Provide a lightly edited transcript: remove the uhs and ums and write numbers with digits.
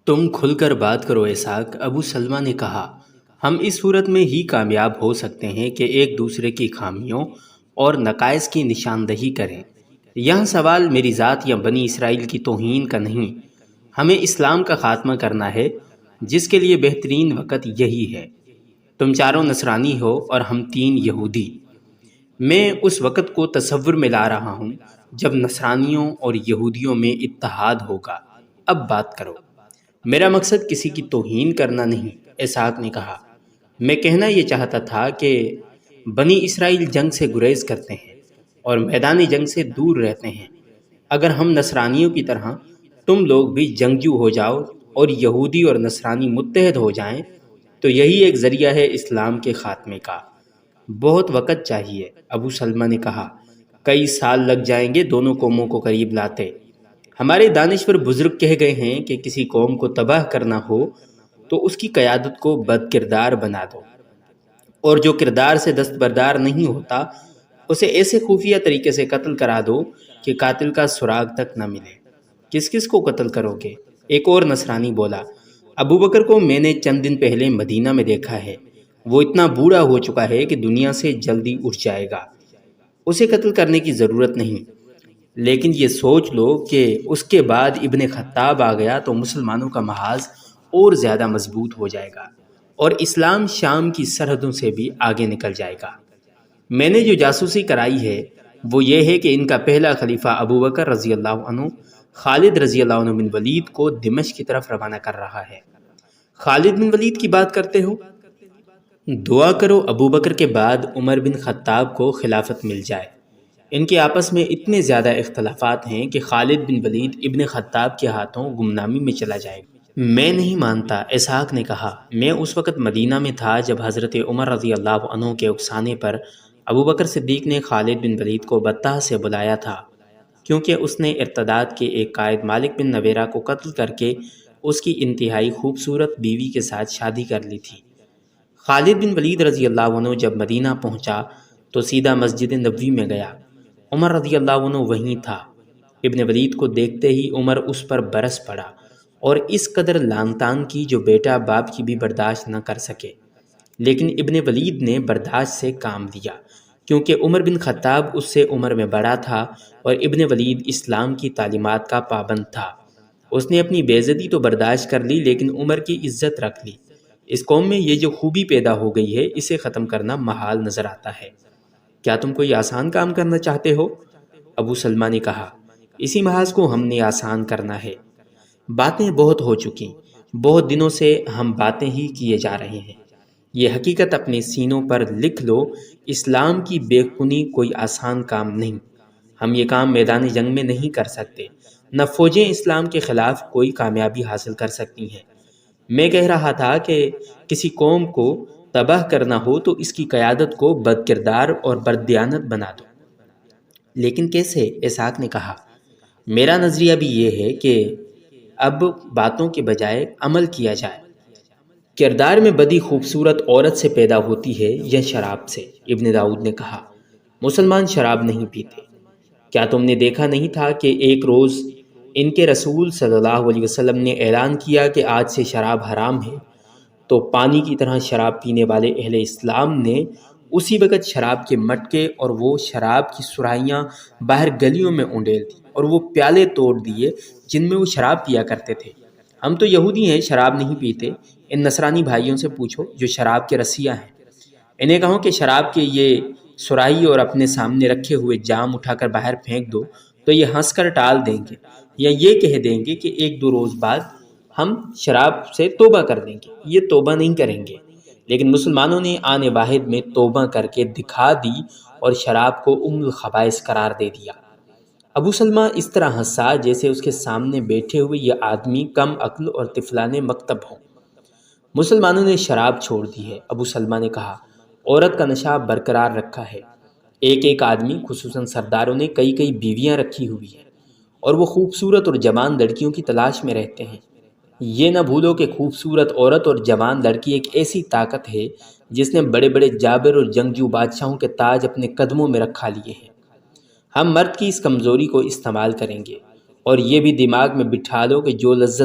تم کھل کر بات کرو اسحاق، ابو سلمہ نے کہا۔ ہم اس صورت میں ہی کامیاب ہو سکتے ہیں کہ ایک دوسرے کی خامیوں اور نقائص کی نشاندہی کریں۔ یہاں سوال میری ذات یا بنی اسرائیل کی توہین کا نہیں، ہمیں اسلام کا خاتمہ کرنا ہے، جس کے لیے بہترین وقت یہی ہے۔ تم چاروں نصرانی ہو اور ہم تین یہودی۔ میں اس وقت کو تصور میں لا رہا ہوں جب نصرانیوں اور یہودیوں میں اتحاد ہوگا۔ اب بات کرو۔ میرا مقصد کسی کی توہین کرنا نہیں، اسحاق نے کہا۔ میں کہنا یہ چاہتا تھا کہ بنی اسرائیل جنگ سے گریز کرتے ہیں اور میدان جنگ سے دور رہتے ہیں۔ اگر ہم نصرانیوں کی طرح تم لوگ بھی جنگجو ہو جاؤ اور یہودی اور نصرانی متحد ہو جائیں تو یہی ایک ذریعہ ہے اسلام کے خاتمے کا۔ بہت وقت چاہیے، ابو سلمہ نے کہا۔ کئی سال لگ جائیں گے دونوں قوموں کو قریب لاتے۔ ہمارے دانشور بزرگ کہہ گئے ہیں کہ کسی قوم کو تباہ کرنا ہو تو اس کی قیادت کو بد کردار بنا دو، اور جو کردار سے دستبردار نہیں ہوتا اسے ایسے خفیہ طریقے سے قتل کرا دو کہ قاتل کا سراغ تک نہ ملے۔ کس کس کو قتل کرو گے؟ ایک اور نصرانی بولا۔ ابو بکر کو میں نے چند دن پہلے مدینہ میں دیکھا ہے، وہ اتنا بوڑھا ہو چکا ہے کہ دنیا سے جلدی اٹھ جائے گا، اسے قتل کرنے کی ضرورت نہیں۔ لیکن یہ سوچ لو کہ اس کے بعد ابن خطاب آ گیا تو مسلمانوں کا محاذ اور زیادہ مضبوط ہو جائے گا اور اسلام شام کی سرحدوں سے بھی آگے نکل جائے گا۔ میں نے جو جاسوسی کرائی ہے وہ یہ ہے کہ ان کا پہلا خلیفہ ابو بکر رضی اللہ عنہ خالد رضی اللہ عنہ بن ولید کو دمشق کی طرف روانہ کر رہا ہے۔ خالد بن ولید کی بات کرتے ہو؟ دعا کرو ابو بکر کے بعد عمر بن خطاب کو خلافت مل جائے۔ ان کے آپس میں اتنے زیادہ اختلافات ہیں کہ خالد بن ولید ابن خطاب کے ہاتھوں گمنامی میں چلا جائے گا۔ میں نہیں مانتا، اسحاق نے کہا۔ میں اس وقت مدینہ میں تھا جب حضرت عمر رضی اللہ عنہ کے اکسانے پر ابو بکر صدیق نے خالد بن ولید کو بطح سے بلایا تھا، کیونکہ اس نے ارتداد کے ایک قائد مالک بن نویرہ کو قتل کر کے اس کی انتہائی خوبصورت بیوی کے ساتھ شادی کر لی تھی۔ خالد بن ولید رضی اللہ عنہ جب مدینہ پہنچا تو سیدھا مسجد نبوی میں گیا۔ عمر رضی اللہ عنہ وہیں تھا۔ ابن ولید کو دیکھتے ہی عمر اس پر برس پڑا اور اس قدر لعن طعن کی جو بیٹا باپ کی بھی برداشت نہ کر سکے۔ لیکن ابن ولید نے برداشت سے کام لیا، کیونکہ عمر بن خطاب اس سے عمر میں بڑا تھا اور ابن ولید اسلام کی تعلیمات کا پابند تھا۔ اس نے اپنی بے عزتی تو برداشت کر لی لیکن عمر کی عزت رکھ لی۔ اس قوم میں یہ جو خوبی پیدا ہو گئی ہے اسے ختم کرنا محال نظر آتا ہے۔ کیا تم کوئی آسان کام کرنا چاہتے ہو؟ ابو سلمہ نے کہا۔ اسی محاذ کو ہم نے آسان کرنا ہے۔ باتیں بہت ہو چکی، بہت دنوں سے ہم باتیں ہی کیے جا رہے ہیں۔ یہ حقیقت اپنے سینوں پر لکھ لو، اسلام کی بے خونی کوئی آسان کام نہیں۔ ہم یہ کام میدان جنگ میں نہیں کر سکتے، نہ فوجیں اسلام کے خلاف کوئی کامیابی حاصل کر سکتی ہیں۔ میں کہہ رہا تھا کہ کسی قوم کو تباہ کرنا ہو تو اس کی قیادت کو بد کردار اور بددیانت بنا دو۔ لیکن کیسے؟ اسحاق نے کہا۔ میرا نظریہ بھی یہ ہے کہ اب باتوں کے بجائے عمل کیا جائے۔ کردار میں بدی خوبصورت عورت سے پیدا ہوتی ہے یا شراب سے؟ ابن داؤد نے کہا۔ مسلمان شراب نہیں پیتے۔ کیا تم نے دیکھا نہیں تھا کہ ایک روز ان کے رسول صلی اللہ علیہ وسلم نے اعلان کیا کہ آج سے شراب حرام ہے، تو پانی کی طرح شراب پینے والے اہل اسلام نے اسی وقت شراب کے مٹکے اور وہ شراب کی سرائیاں باہر گلیوں میں اونڈیل دی اور وہ پیالے توڑ دیے جن میں وہ شراب پیا کرتے تھے۔ ہم تو یہودی ہیں، شراب نہیں پیتے۔ ان نصرانی بھائیوں سے پوچھو جو شراب کے رسیہ ہیں، انہیں کہو کہ شراب کے یہ سرائی اور اپنے سامنے رکھے ہوئے جام اٹھا کر باہر پھینک دو تو یہ ہنس کر ٹال دیں گے، یا یہ کہہ دیں گے کہ ایک دو روز بعد ہم شراب سے توبہ کر دیں گے۔ یہ توبہ نہیں کریں گے۔ لیکن مسلمانوں نے آن واحد میں توبہ کر کے دکھا دی اور شراب کو ام الخبائث قرار دے دیا۔ ابو سلمہ اس طرح ہنسا جیسے اس کے سامنے بیٹھے ہوئے یہ آدمی کم عقل اور طفلان مکتب ہوں۔ مسلمانوں نے شراب چھوڑ دی ہے، ابو سلمہ نے کہا۔ عورت کا نشہ برقرار رکھا ہے۔ ایک آدمی، خصوصاً سرداروں نے کئی کئی بیویاں رکھی ہوئی ہیں اور وہ خوبصورت اور جوان لڑکیوں کی تلاش میں رہتے ہیں۔ یہ نہ بھولو کہ خوبصورت عورت اور جوان لڑکی ایک ایسی طاقت ہے جس نے بڑے بڑے جابر اور جنگجو بادشاہوں کے تاج اپنے قدموں میں رکھا لیے ہیں۔ ہم مرد کی اس کمزوری کو استعمال کریں گے، اور یہ بھی دماغ میں بٹھا لو کہ جو لذت